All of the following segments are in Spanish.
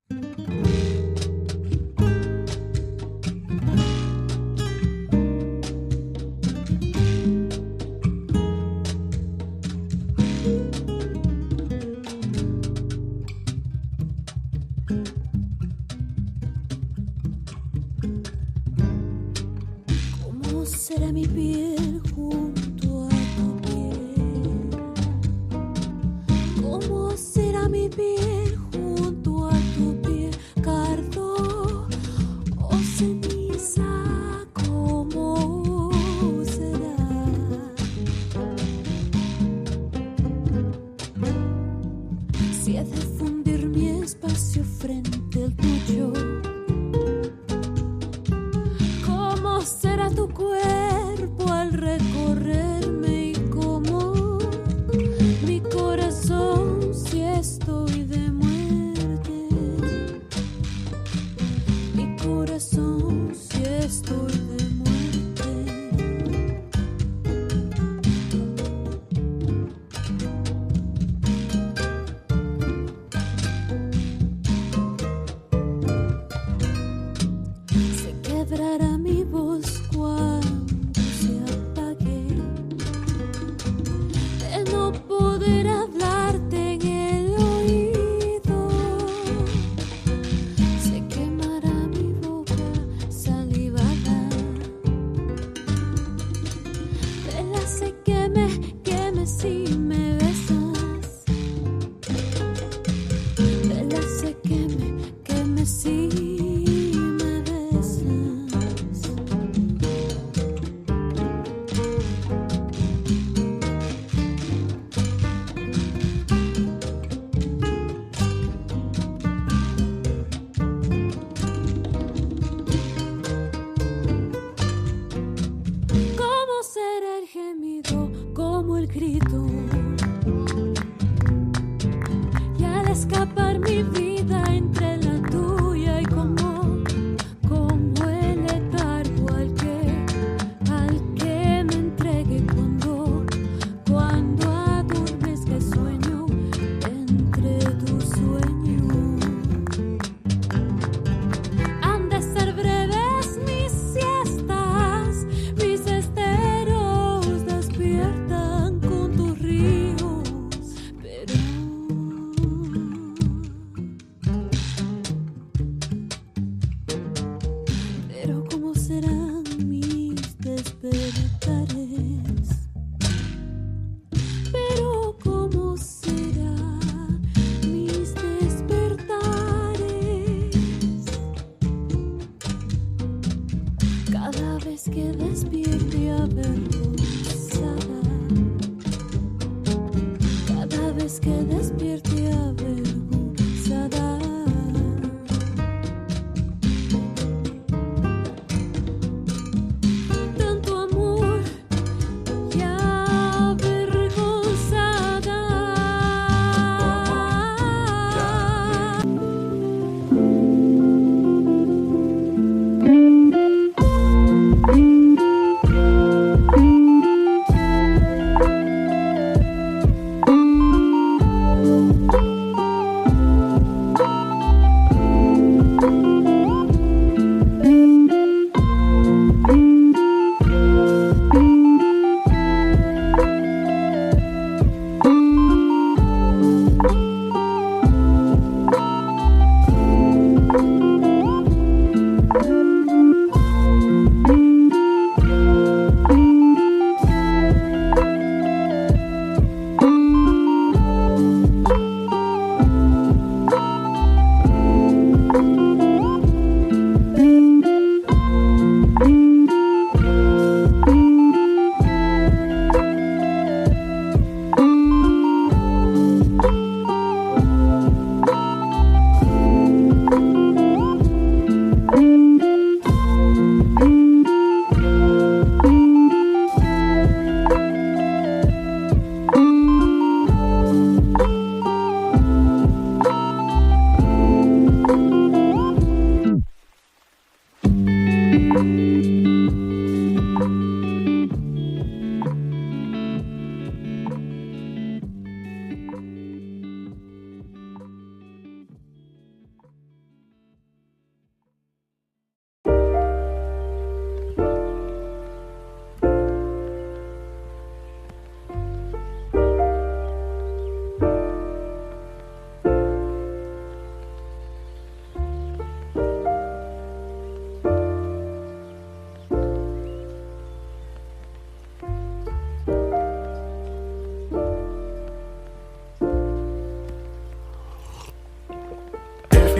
¿Cómo será mi piel junto a tu piel? ¿Cómo será mi piel junto a tu piel? Cardo o ceniza, ¿cómo será? Si he de fundir mi espacio frente al tuyo, ¿cómo será tu cuerpo al recorrerme? Y cómo mi corazón si estoy de muerte, mi corazón si estoy de muerte. Se quebrará mi voz cuando se apague, de no poder hablarte en el oído. Se quemará mi boca salivada, vela se queme, queme si me besas. Vela se queme, queme si me besas. ¿Cómo será el gemido? Como el grito. Y al escapar mi vida entre la tuya, y como el letargo al que me entregue cuando adormezca sueño entre tus sueños. Han de ser breves mis siestas, mis esteros despiertan con tus ríos, pero ¿cómo serán mis despertares? Pero ¿cómo serán mis despertares? Cada vez que despierte avergonzada, cada vez que despierte avergonzada. Tanto amor y avergonzada.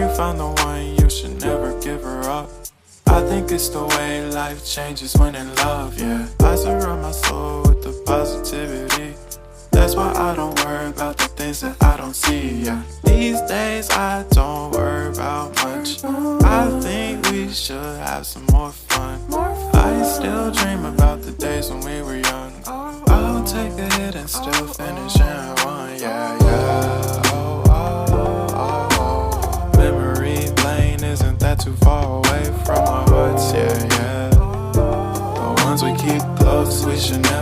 you found the one, you should never give her up. I think it's the way life changes when in love, yeah. I surround my soul with the positivity. That's why I don't worry about the things that I don't see, yeah. These days I don't worry about much. I think we should have some more fun. I still dream about the days when we were young. I'll take a hit and still finish in one, yeah, yeah. Oh, oh, oh, oh. Memory lane isn't that too far away from our hearts, yeah, yeah. The ones we keep close, we should never